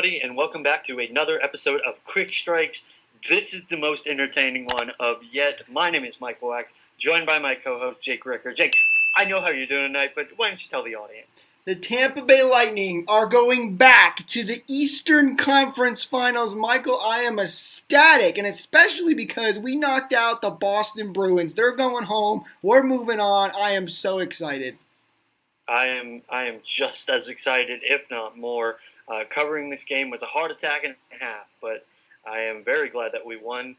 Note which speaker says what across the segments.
Speaker 1: everybody, and welcome back to another episode of Quick Strikes. This is the most entertaining one of yet. My name is Mike Wack, joined by my co-host, Jake Ricker. Jake, I know how you're doing tonight, but why don't you tell the audience?
Speaker 2: The Tampa Bay Lightning are going back to the Eastern Conference Finals. Michael, I am ecstatic, and especially because we knocked out the Boston Bruins. They're going home. We're moving on. I am so excited.
Speaker 1: I am just as excited, if not more. Covering this game was a heart attack and a half, but I am very glad that we won.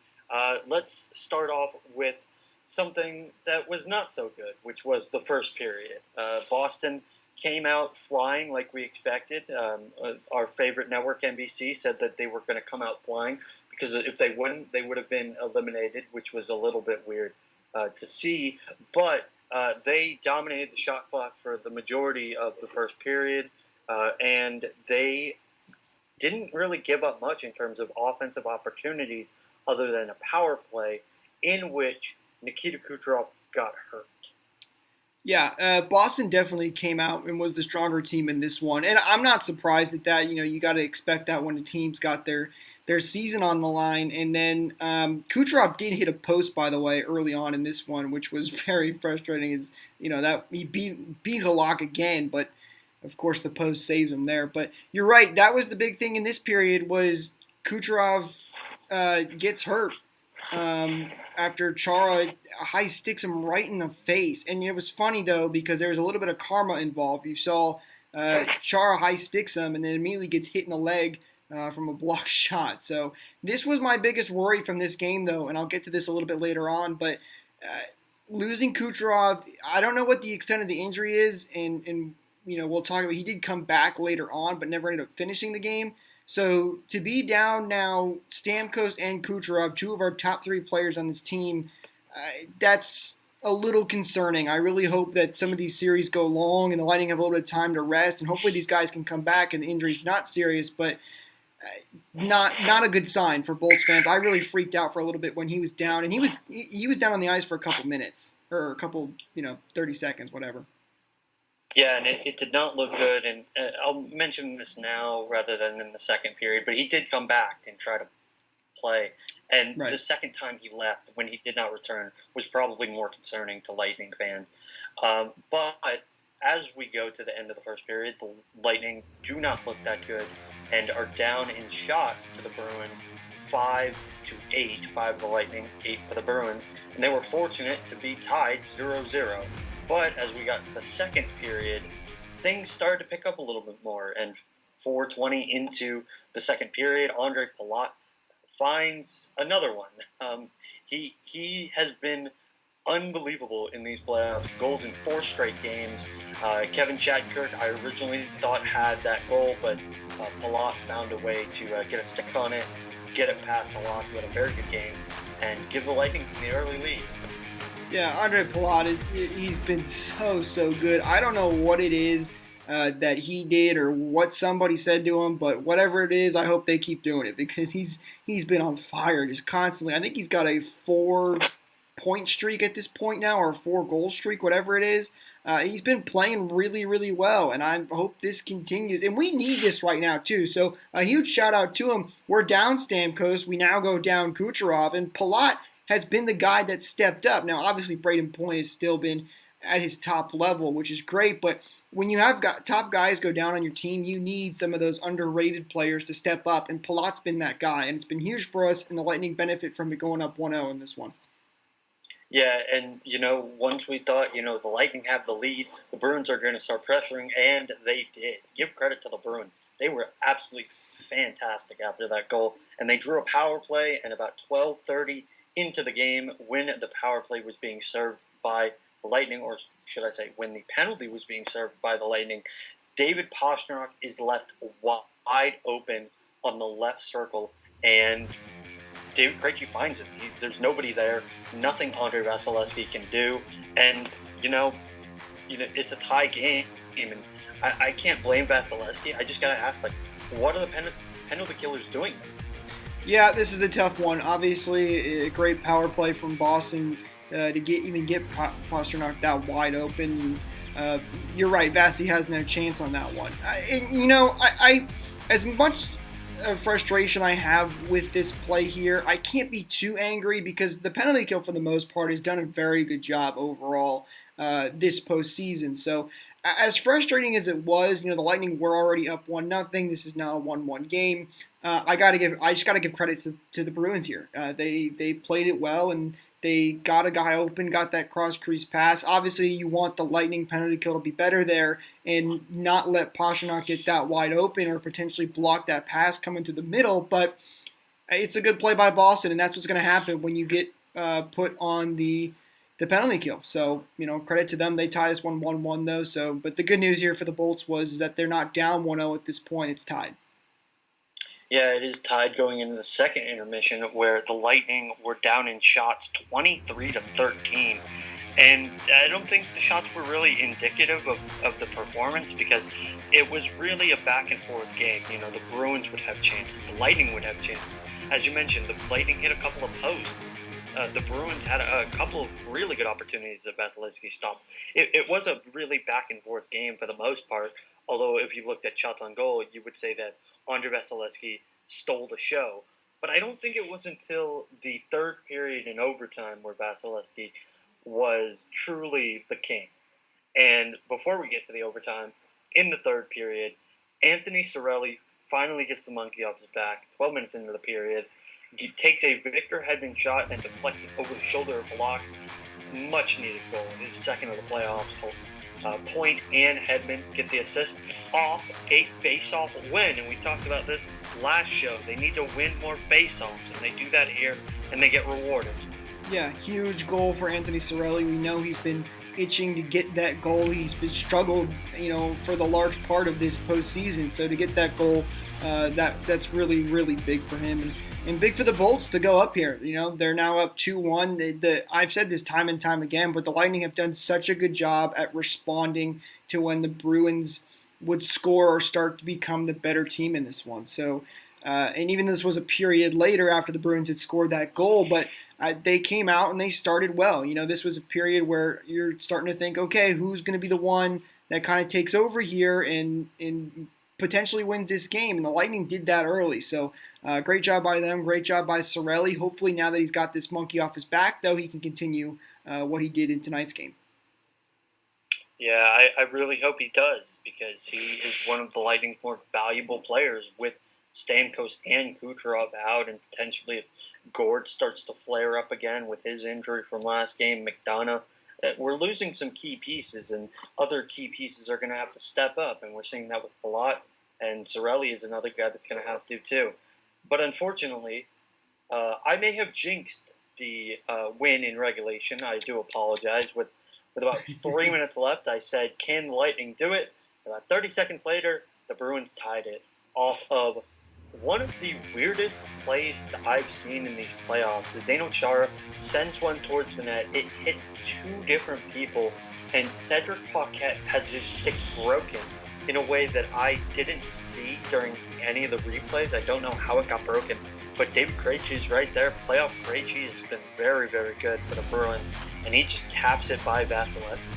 Speaker 1: Let's start off with something that was not so good, which was the first period. Boston came out flying like we expected. Our favorite network, NBC, said that they were going to come out flying because if they wouldn't, they would have been eliminated, which was a little bit weird to see. But they dominated the shot clock for the majority of the first period. And they didn't really give up much in terms of offensive opportunities other than a power play in which Nikita Kucherov got hurt.
Speaker 2: Yeah, Boston definitely came out and was the stronger team in this one. And I'm not surprised at that. You know, you got to expect that when the team's got their season on the line. And then Kucherov did hit a post, by the way, early on in this one, which was very frustrating. Is that he beat Halak again, but of course, the post saves him there. But you're right. That was the big thing in this period was Kucherov gets hurt after Chara high sticks him right in the face. And it was funny, though, because there was a little bit of karma involved. You saw Chara high sticks him and then immediately gets hit in the leg from a blocked shot. So this was my biggest worry from this game, though, and I'll get to this a little bit later on. But losing Kucherov, I don't know what the extent of the injury is, and we'll talk about. He did come back later on, but never ended up finishing the game. So to be down now, Stamkos and Kucherov, two of our top three players on this team, that's a little concerning. I really hope that some of these series go long and the Lightning have a little bit of time to rest, and hopefully these guys can come back and the injury's not serious, but not a good sign for Bolts fans. I really freaked out for a little bit when he was down, and he was down on the ice for a couple minutes or a couple 30 seconds, whatever.
Speaker 1: Yeah, and it did not look good, and I'll mention this now rather than in the second period, but he did come back and try to play, and The second time he left, when he did not return, was probably more concerning to Lightning fans. But as we go to the end of the first period, the Lightning do not look that good and are down in shots to the Bruins, 5-8, 5 for the Lightning, 8 for the Bruins, and they were fortunate to be tied 0-0. But as we got to the second period, things started to pick up a little bit more. And 4:20 into the second period, Andre Palat finds another one. He has been unbelievable in these playoffs. Goals in 4 straight games. Kevin Chadkirk, I originally thought had that goal, but Palat found a way to get a stick on it, get it past Palat, who had a very good game, and give the Lightning the early lead.
Speaker 2: Yeah, Andre Palat, he's been so good. I don't know what it is that he did or what somebody said to him, but whatever it is, I hope they keep doing it because he's been on fire just constantly. I think he's got a 4-point streak at this point now, or a 4-goal streak, whatever it is. He's been playing really, really well, and I hope this continues. And we need this right now, too. So a huge shout-out to him. We're down Stamkos. We now go down Kucherov, and Palat has been the guy that stepped up. Now, obviously, Braden Point has still been at his top level, which is great. But when you have top guys go down on your team, you need some of those underrated players to step up. And Palat's been that guy. And it's been huge for us, and the Lightning benefit from it going up 1-0 in this one.
Speaker 1: Yeah, and, once we thought, the Lightning have the lead, the Bruins are going to start pressuring, and they did. Give credit to the Bruins. They were absolutely fantastic after that goal. And they drew a power play, and about 12:30 into the game, when the power play was being served by the Lightning, or should I say when the penalty was being served by the Lightning, David Pastrnak is left wide open on the left circle, and David Krejci finds him. There's nobody there, nothing Andre Vasilevsky can do, and it's a tie game, and I can't blame Vasilevsky. I just gotta ask, what are the penalty killers doing there?
Speaker 2: Yeah, this is a tough one. Obviously, a great power play from Boston to get Pastrnak that wide open. You're right, Vasi has no chance on that one. I as much frustration I have with this play here. I can't be too angry because the penalty kill, for the most part, has done a very good job overall this postseason. So, as frustrating as it was, the Lightning were already up 1-0. This is now a 1-1 game. I just gotta give credit to the Bruins here. They played it well, and they got a guy open, got that cross crease pass. Obviously, you want the Lightning penalty kill to be better there and not let Pastrnak get that wide open or potentially block that pass coming through the middle. But it's a good play by Boston, and that's what's going to happen when you get put on the penalty kill. So, credit to them. They tie this one 1-1 though. So, but the good news here for the Bolts is that they're not down 1-0 at this point. It's tied.
Speaker 1: Yeah, it is tied going into the second intermission where the Lightning were down in shots 23-13. And I don't think the shots were really indicative of the performance because it was really a back-and-forth game. The Bruins would have chances. The Lightning would have chances. As you mentioned, the Lightning hit a couple of posts. The Bruins had a couple of really good opportunities that Vasilevsky stopped. It was a really back-and-forth game for the most part, although if you looked at shots on goal, you would say that Andre Vasilevsky stole the show. But I don't think it was until the third period in overtime where Vasilevsky was truly the king. And before we get to the overtime, in the third period, Anthony Cirelli finally gets the monkey off his back, 12 minutes into the period. He takes a Victor Hedman shot and deflects it over the shoulder of Halak. Much needed goal. His second of the playoffs. Point and Hedman get the assist off a face-off win. And we talked about this last show. They need to win more face-offs, and they do that here, and they get rewarded.
Speaker 2: Yeah, huge goal for Anthony Cirelli. We know he's been itching to get that goal. He's been struggled, for the large part of this postseason. So to get that goal, that's really, really big for him. And big for the Bolts to go up here. They're now up 2-1. I've said this time and time again, but the Lightning have done such a good job at responding to when the Bruins would score or start to become the better team in this one. So, and even this was a period later after the Bruins had scored that goal, but they came out and they started well. This was a period where you're starting to think, okay, who's going to be the one that kind of takes over here and potentially wins this game? And the Lightning did that early. So, great job by them. Great job by Cirelli. Hopefully now that he's got this monkey off his back, though, he can continue what he did in tonight's game.
Speaker 1: Yeah, I really hope he does because he is one of the Lightning's more valuable players with Stamkos and Kucherov out, and potentially if Gord starts to flare up again with his injury from last game, McDonough, we're losing some key pieces, and other key pieces are going to have to step up, and we're seeing that with Palat, and Cirelli is another guy that's going to have to too. But unfortunately, I may have jinxed the win in regulation. I do apologize. With about 3 minutes left, I said, can the Lightning do it? About 30 seconds later, the Bruins tied it off of one of the weirdest plays I've seen in these playoffs. Zdeno Chara sends one towards the net. It hits two different people, and Cedric Paquette has his stick broken in a way that I didn't see during any of the replays. I don't know how it got broken, but David Krejci's right there. Playoff Krejci has been very, very good for the Bruins, and he just taps it by Vasilevsky.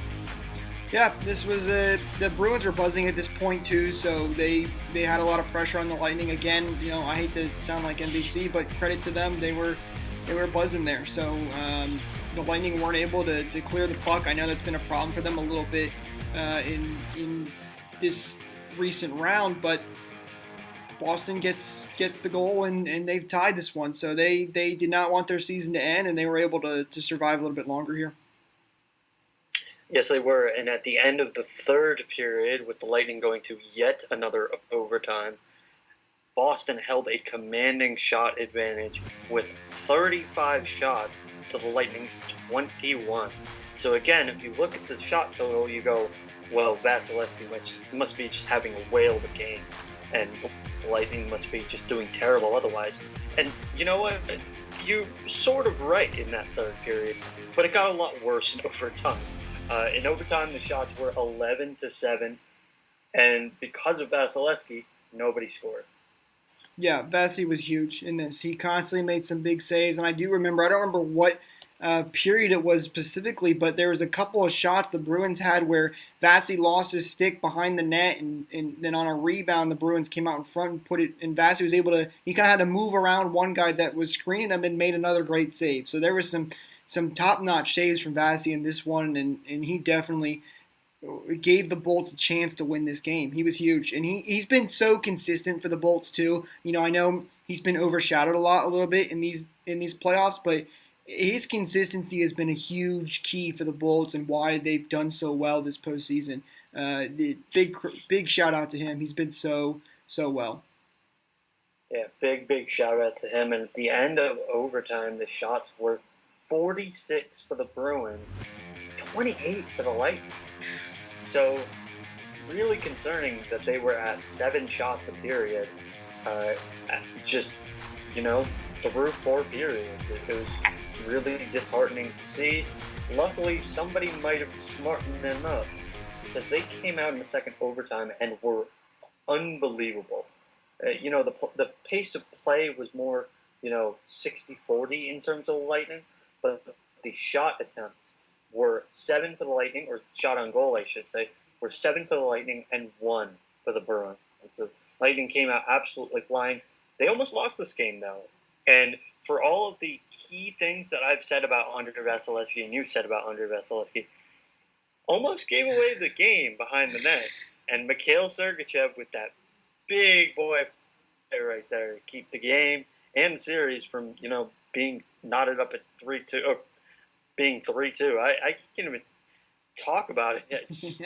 Speaker 2: Yeah, this was the Bruins were buzzing at this point too, so they had a lot of pressure on the Lightning again. I hate to sound like NBC, but credit to them, they were buzzing there. So the Lightning weren't able to clear the puck. I know that's been a problem for them a little bit in this recent round, but Boston gets the goal and they've tied this one. So they did not want their season to end, and they were able to survive a little bit longer here.
Speaker 1: Yes, they were. And at the end of the third period, with the Lightning going to yet another overtime, Boston held a commanding shot advantage with 35 shots to the Lightning's 21. So again, if you look at the shot total, you go, well, Vasilevsky must be just having a whale of a game, and the Lightning must be just doing terrible otherwise. And you know what? You're sort of right in that third period, but it got a lot worse in overtime. In overtime, the shots were 11-7, and because of Vasilevsky, nobody scored.
Speaker 2: Yeah, Vasi was huge in this. He constantly made some big saves, and I don't remember what period it was specifically, but there was a couple of shots the Bruins had where Vasi lost his stick behind the net, and then on a rebound, the Bruins came out in front and put it, and Vasi was able to, he kind of had to move around one guy that was screening him and made another great save. So there was some top-notch saves from Vasi in this one, and he definitely gave the Bolts a chance to win this game. He was huge, and he's been so consistent for the Bolts too. I know he's been overshadowed a little bit in these playoffs, but his consistency has been a huge key for the Bolts and why they've done so well this postseason. The big shout out to him. He's been so well.
Speaker 1: Yeah, big shout out to him. And at the end of overtime, the shots were 46 for the Bruins, 28 for the Lightning. So, really concerning that they were at 7 shots a period, through 4 periods. It was really disheartening to see. Luckily, somebody might have smartened them up, because they came out in the second overtime and were unbelievable. The pace of play was more, 60-40 in terms of the Lightning, but the shot attempts were 7 for the Lightning, or shot on goal, I should say, were 7 for the Lightning and 1 for the Bruins. So Lightning came out absolutely flying. They almost lost this game, though. And for all of the key things that I've said about Andre Vasilevsky and you've said about Andre Vasilevsky, almost gave away the game behind the net. And Mikhail Sergachev with that big boy right there to keep the game and the series from, being knotted up at 3-2, or being 3-2. I can't even talk about it. It's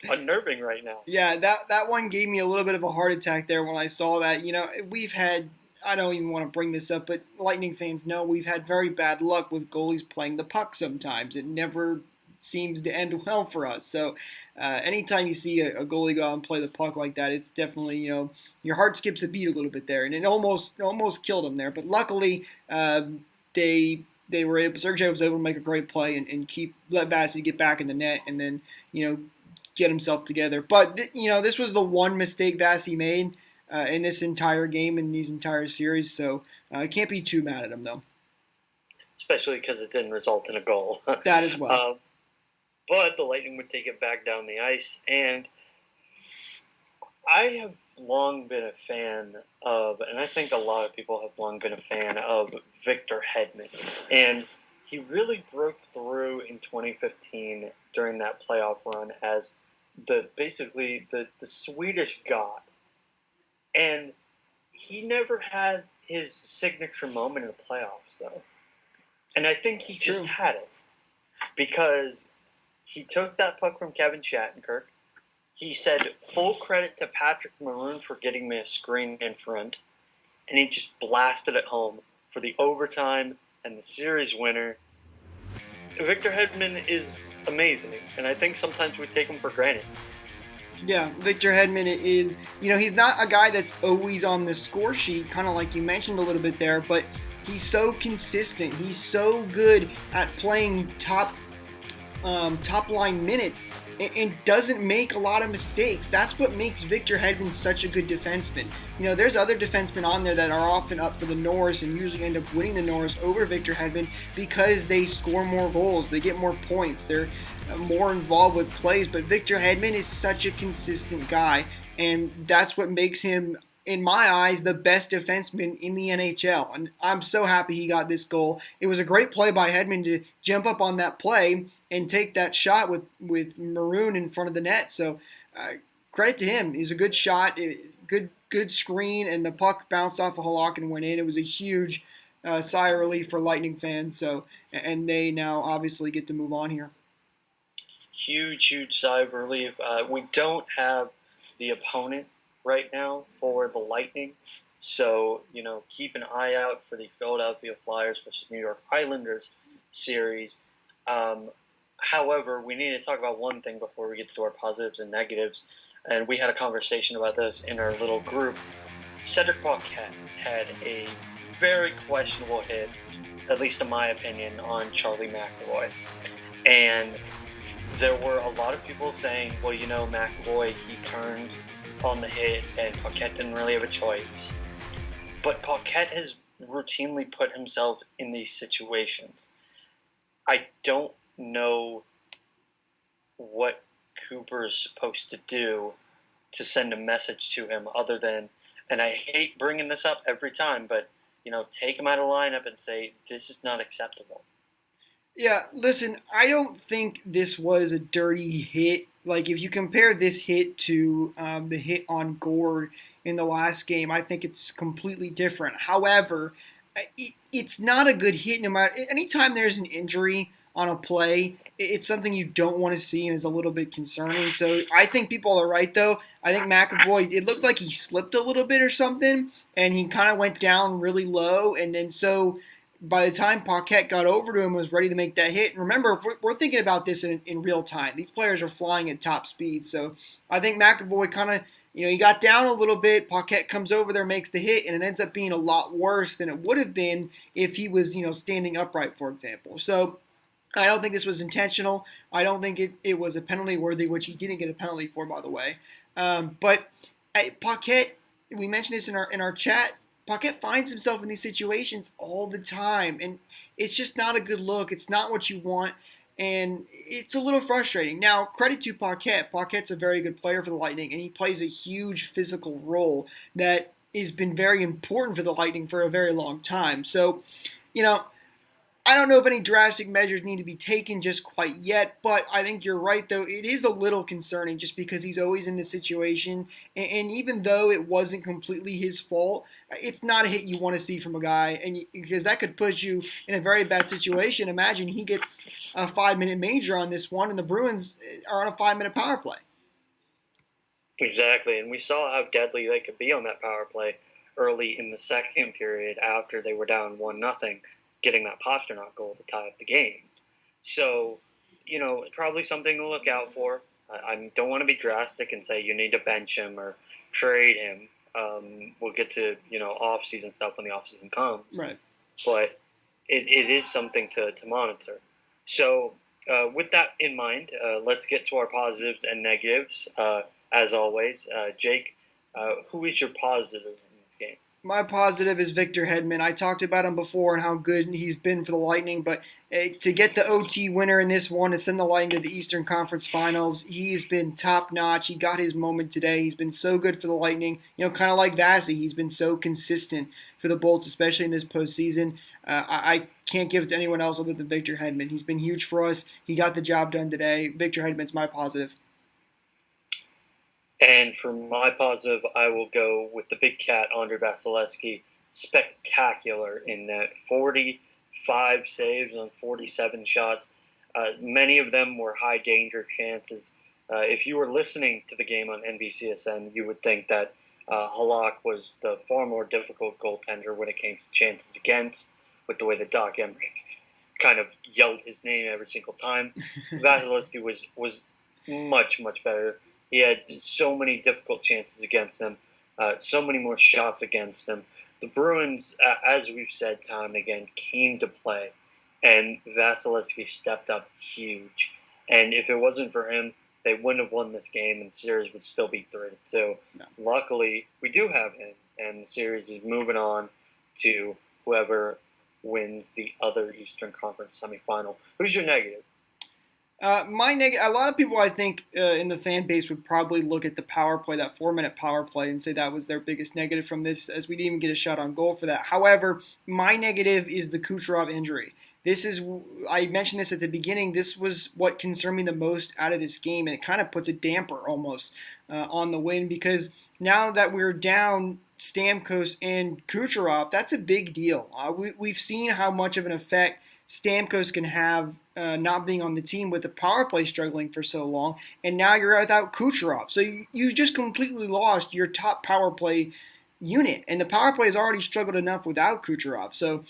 Speaker 1: unnerving right now.
Speaker 2: Yeah, that one gave me a little bit of a heart attack there when I saw that. We've had, I don't even want to bring this up, but Lightning fans know we've had very bad luck with goalies playing the puck sometimes. It never seems to end well for us. So anytime you see a goalie go out and play the puck like that, it's definitely, your heart skips a beat a little bit there. And it almost killed him there. But luckily, Sergei was able to make a great play and let Vasi get back in the net and then, get himself together. But, this was the one mistake Vasi made in this entire game, in these entire series. So I can't be too mad at him, though.
Speaker 1: Especially because it didn't result in a goal.
Speaker 2: That as well.
Speaker 1: But the Lightning would take it back down the ice. And I have long been a fan of, and I think a lot of people have long been a fan of, Victor Hedman. And he really broke through in 2015 during that playoff run as the Swedish god. And he never had his signature moment in the playoffs, though. And I think he just had it. Because he took that puck from Kevin Shattenkirk. He said, full credit to Patrick Maroon for getting me a screen in front. And he just blasted it home for the overtime and the series winner. Victor Hedman is amazing, and I think sometimes we take him for granted.
Speaker 2: Yeah, Victor Hedman is, he's not a guy that's always on the score sheet, kind of like you mentioned a little bit there, but he's so consistent. He's so good at playing top line minutes and doesn't make a lot of mistakes. That's what makes Victor Hedman such a good defenseman. There's other defensemen on there that are often up for the Norris and usually end up winning the Norris over Victor Hedman because they score more goals, they get more points, they're more involved with plays. But Victor Hedman is such a consistent guy, and that's what makes him, in my eyes, the best defenseman in the NHL. And I'm so happy he got this goal. It was a great play by Hedman to jump up on that play and take that shot with Maroon in front of the net. So credit to him. It was a good shot, good screen, and the puck bounced off of Halak and went in. It was a huge sigh of relief for Lightning fans. So, and they now obviously get to move on here.
Speaker 1: Huge sigh of relief. We don't have the opponent right now for the Lightning. So, keep an eye out for the Philadelphia Flyers versus New York Islanders series. However, we need to talk about one thing before we get to our positives and negatives. And we had a conversation about this in our little group. Cedric Paquette had a very questionable hit, at least in my opinion, on Charlie McAvoy. And there were a lot of people saying, well, McAvoy, he turned on the hit and Paquette didn't really have a choice. But Paquette has routinely put himself in these situations. I don't know what Cooper is supposed to do to send a message to him other than, and I hate bringing this up every time, but, take him out of lineup and say, this is not acceptable.
Speaker 2: Yeah, listen, I don't think this was a dirty hit. Like, if you compare this hit to the hit on Gord in the last game, I think it's completely different. However, it's not a good hit. No matter anytime there's an injury on a play, it's something you don't want to see and is a little bit concerning. So I think people are right, though. I think McAvoy, it looked like he slipped a little bit or something, and he kind of went down really low, and then so by the time Paquette got over to him and was ready to make that hit, and remember, we're thinking about this in real time. These players are flying at top speed, so I think McAvoy kind of, he got down a little bit. Paquette comes over there, makes the hit, and it ends up being a lot worse than it would have been if he was, standing upright, for example. So I don't think this was intentional. I don't think it was a penalty worthy, which he didn't get a penalty for, by the way. But Paquette, we mentioned this in our chat. Paquette finds himself in these situations all the time, and it's just not a good look. It's not what you want, and it's a little frustrating. Now, credit to Paquette. Paquette's a very good player for the Lightning, and he plays a huge physical role that has been very important for the Lightning for a very long time. So, I don't know if any drastic measures need to be taken just quite yet, but I think you're right, though. It is a little concerning just because he's always in this situation. And even though it wasn't completely his fault, it's not a hit you want to see from a guy, and because that could put you in a very bad situation. Imagine he gets a 5-minute major on this one, and the Bruins are on a 5-minute power play.
Speaker 1: Exactly, and we saw how deadly they could be on that power play early in the second period after they were down 1-0. Getting that Pastrnak goal to tie up the game. So, probably something to look out for. I don't want to be drastic and say you need to bench him or trade him. We'll get to, off-season stuff when the off-season comes.
Speaker 2: Right.
Speaker 1: But it is something to monitor. So, with that in mind, let's get to our positives and negatives. As always, Jake, who is your positive in this game?
Speaker 2: My positive is Victor Hedman. I talked about him before and how good he's been for the Lightning, but to get the OT winner in this one, to send the Lightning to the Eastern Conference Finals, he's been top-notch. He got his moment today. He's been so good for the Lightning. Kind of like Vasi, he's been so consistent for the Bolts, especially in this postseason. I can't give it to anyone else other than Victor Hedman. He's been huge for us. He got the job done today. Victor Hedman's my positive.
Speaker 1: And for my positive, I will go with the big cat, Andrei Vasilevskiy. Spectacular in that 45 saves on 47 shots. Many of them were high danger chances. If you were listening to the game on NBCSN, you would think that Halak was the far more difficult goaltender when it came to chances against, with the way that Doc Emrick kind of yelled his name every single time. Vasilevskiy was much, much better. He had so many difficult chances against them, so many more shots against them. The Bruins, as we've said time and again, came to play, and Vasilevskiy stepped up huge. And if it wasn't for him, they wouldn't have won this game, and the series would still be 3-2. No. Luckily, we do have him, and the series is moving on to whoever wins the other Eastern Conference semifinal. Who's your negative?
Speaker 2: My negative. A lot of people, I think, in the fan base would probably look at the power play, that 4-minute power play, and say that was their biggest negative from this, as we didn't even get a shot on goal for that. However, my negative is the Kucherov injury. I mentioned this at the beginning, this was what concerned me the most out of this game, and it kind of puts a damper almost on the win, because now that we're down Stamkos and Kucherov, that's a big deal. We've seen how much of an effect Stamkos can have not being on the team with the power play struggling for so long, and now you're without Kucherov. So you just completely lost your top power play unit, and the power play has already struggled enough without Kucherov. So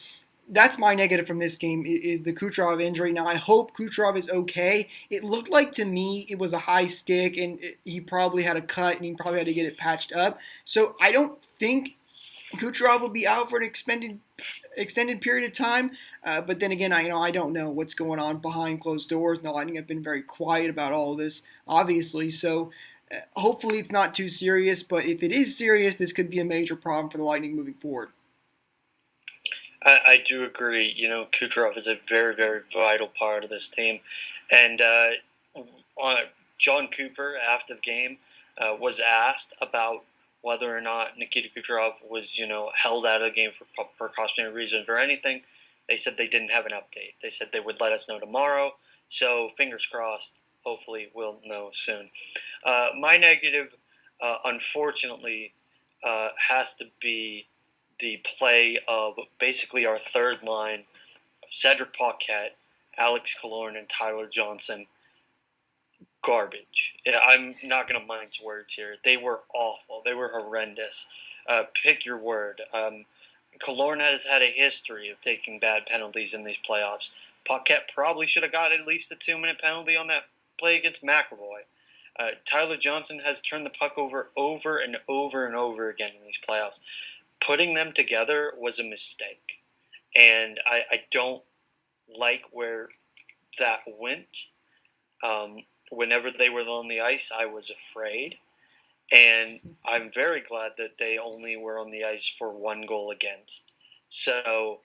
Speaker 2: that's my negative from this game is the Kucherov injury. Now, I hope Kucherov is okay. It looked like to me it was a high stick, and he probably had a cut, and he probably had to get it patched up. So I don't think Kucherov will be out for an extended period of time, but then again, I don't know what's going on behind closed doors. The Lightning have been very quiet about all of this, obviously. So hopefully it's not too serious. But if it is serious, this could be a major problem for the Lightning moving forward.
Speaker 1: I do agree. Kucherov is a very, very vital part of this team. And John Cooper, after the game, was asked about whether or not Nikita Kucherov was, held out of the game for precautionary reasons or anything. They said they didn't have an update. They said they would let us know tomorrow. So fingers crossed. Hopefully we'll know soon. My negative, unfortunately, has to be the play of basically our third line, Cedric Paquette, Alex Killorn, and Tyler Johnson. Garbage. I'm not going to mince words here. They were awful. They were horrendous. Pick your word. Killorn has had a history of taking bad penalties in these playoffs. Paquette probably should have got at least a 2-minute penalty on that play against McAvoy. Tyler Johnson has turned the puck over and over and over again in these playoffs. Putting them together was a mistake. And I don't like where that went. Whenever they were on the ice, I was afraid. And I'm very glad that they only were on the ice for 1 goal against. So,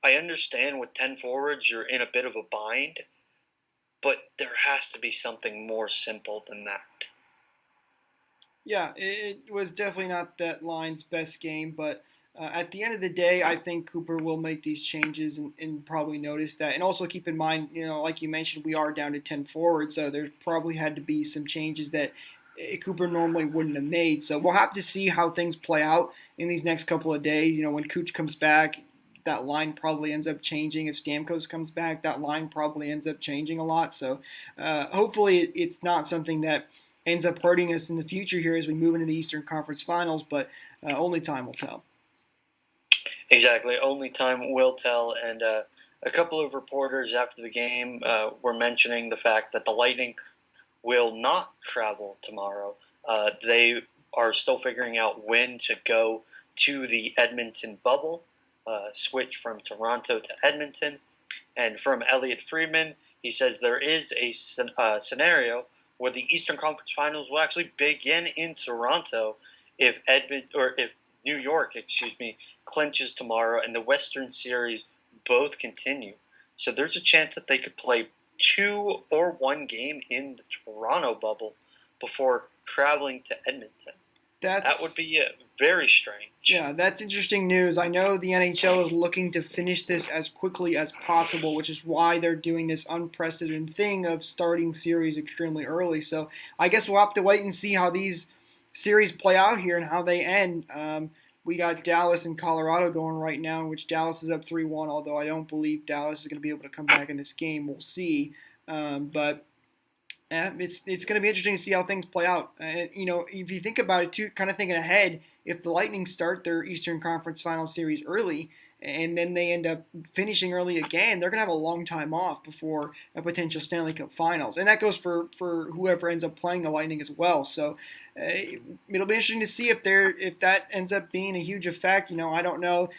Speaker 1: I understand with 10 forwards, you're in a bit of a bind, but there has to be something more simple than that.
Speaker 2: Yeah, it was definitely not that line's best game, but at the end of the day, I think Cooper will make these changes and probably notice that. And also keep in mind, like you mentioned, we are down to 10 forwards, so there probably had to be some changes that Cooper normally wouldn't have made. So we'll have to see how things play out in these next couple of days. When Cooch comes back, that line probably ends up changing. If Stamkos comes back, that line probably ends up changing a lot. So hopefully it's not something that ends up hurting us in the future here as we move into the Eastern Conference Finals, but only time will tell.
Speaker 1: Exactly. Only time will tell. And a couple of reporters after the game were mentioning the fact that the Lightning will not travel tomorrow. They are still figuring out when to go to the Edmonton bubble, switch from Toronto to Edmonton. And from Elliot Friedman, he says there is a scenario where the Eastern Conference Finals will actually begin in Toronto if New York, clinches tomorrow and the Western Series both continue. So there's a chance that they could play 2 or 1 game in the Toronto bubble before traveling to Edmonton. That would be very strange.
Speaker 2: Yeah, that's interesting news. I know the NHL is looking to finish this as quickly as possible, which is why they're doing this unprecedented thing of starting series extremely early. So I guess we'll have to wait and see how these series play out here and how they end. We got Dallas and Colorado going right now, in which Dallas is up 3-1, although I don't believe Dallas is going to be able to come back in this game. We'll see. But it's going to be interesting to see how things play out. And, if you think about it, too, kind of thinking ahead, if the Lightning start their Eastern Conference Final Series early and then they end up finishing early again, they're going to have a long time off before a potential Stanley Cup Finals. And that goes for whoever ends up playing the Lightning as well. So it'll be interesting to see if that ends up being a huge effect. I don't know.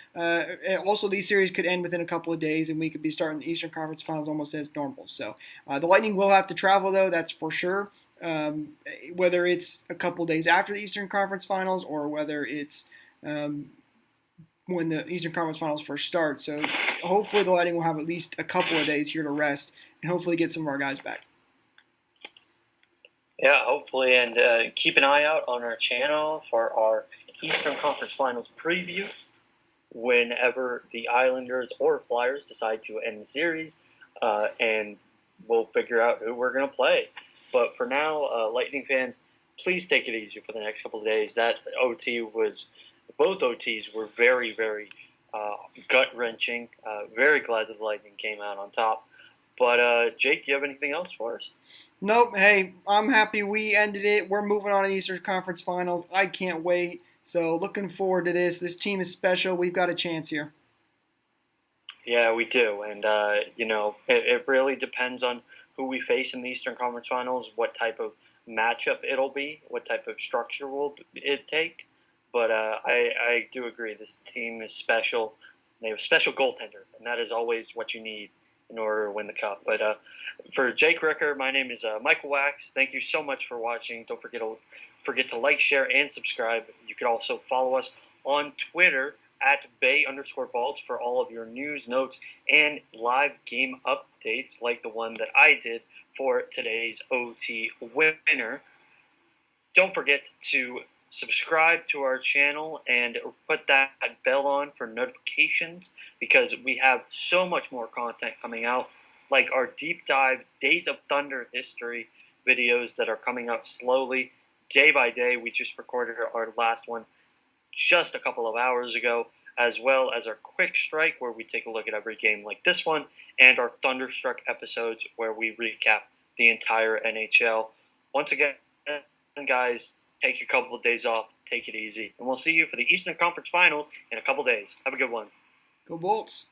Speaker 2: Also, these series could end within a couple of days, and we could be starting the Eastern Conference Finals almost as normal. So the Lightning will have to travel, though, that's for sure. Whether it's a couple of days after the Eastern Conference Finals or whether it's when the Eastern Conference Finals first start. So hopefully the Lightning will have at least a couple of days here to rest and hopefully get some of our guys back.
Speaker 1: Yeah, hopefully, and keep an eye out on our channel for our Eastern Conference Finals preview whenever the Islanders or Flyers decide to end the series, and we'll figure out who we're going to play. But for now, Lightning fans, please take it easy for the next couple of days. Both OTs were very, very gut-wrenching. Very glad that the Lightning came out on top. But, Jake, do you have anything else for us?
Speaker 2: Nope. Hey, I'm happy we ended it. We're moving on to the Eastern Conference Finals. I can't wait. So looking forward to this. This team is special. We've got a chance here. Yeah, we do. And, it really depends on who we face in the Eastern Conference Finals, what type of matchup it'll be, what type of structure will it take. But I do agree. This team is special. They have a special goaltender, and that is always what you need in order to win the cup. But for Jake Ricker, my name is Michael Wax. Thank you so much for watching. Don't forget to like, share, and subscribe. You can also follow us on Twitter
Speaker 1: at Bay_Vault for all of your news, notes, and live game updates like the one that I did for today's OT winner. Don't forget to subscribe to our channel and put that bell on for notifications because we have so much more content coming out, like our deep dive Days of Thunder history videos that are coming out slowly, day by day. We just recorded our last one just a couple of hours ago, as well as our Quick Strike, where we take a look at every game like this one, and our Thunderstruck episodes, where we recap the entire NHL. Once again, guys, take a couple of days off, take it easy, and we'll see you for the Eastern Conference Finals in a couple days. Have a good one.
Speaker 2: Go Bolts.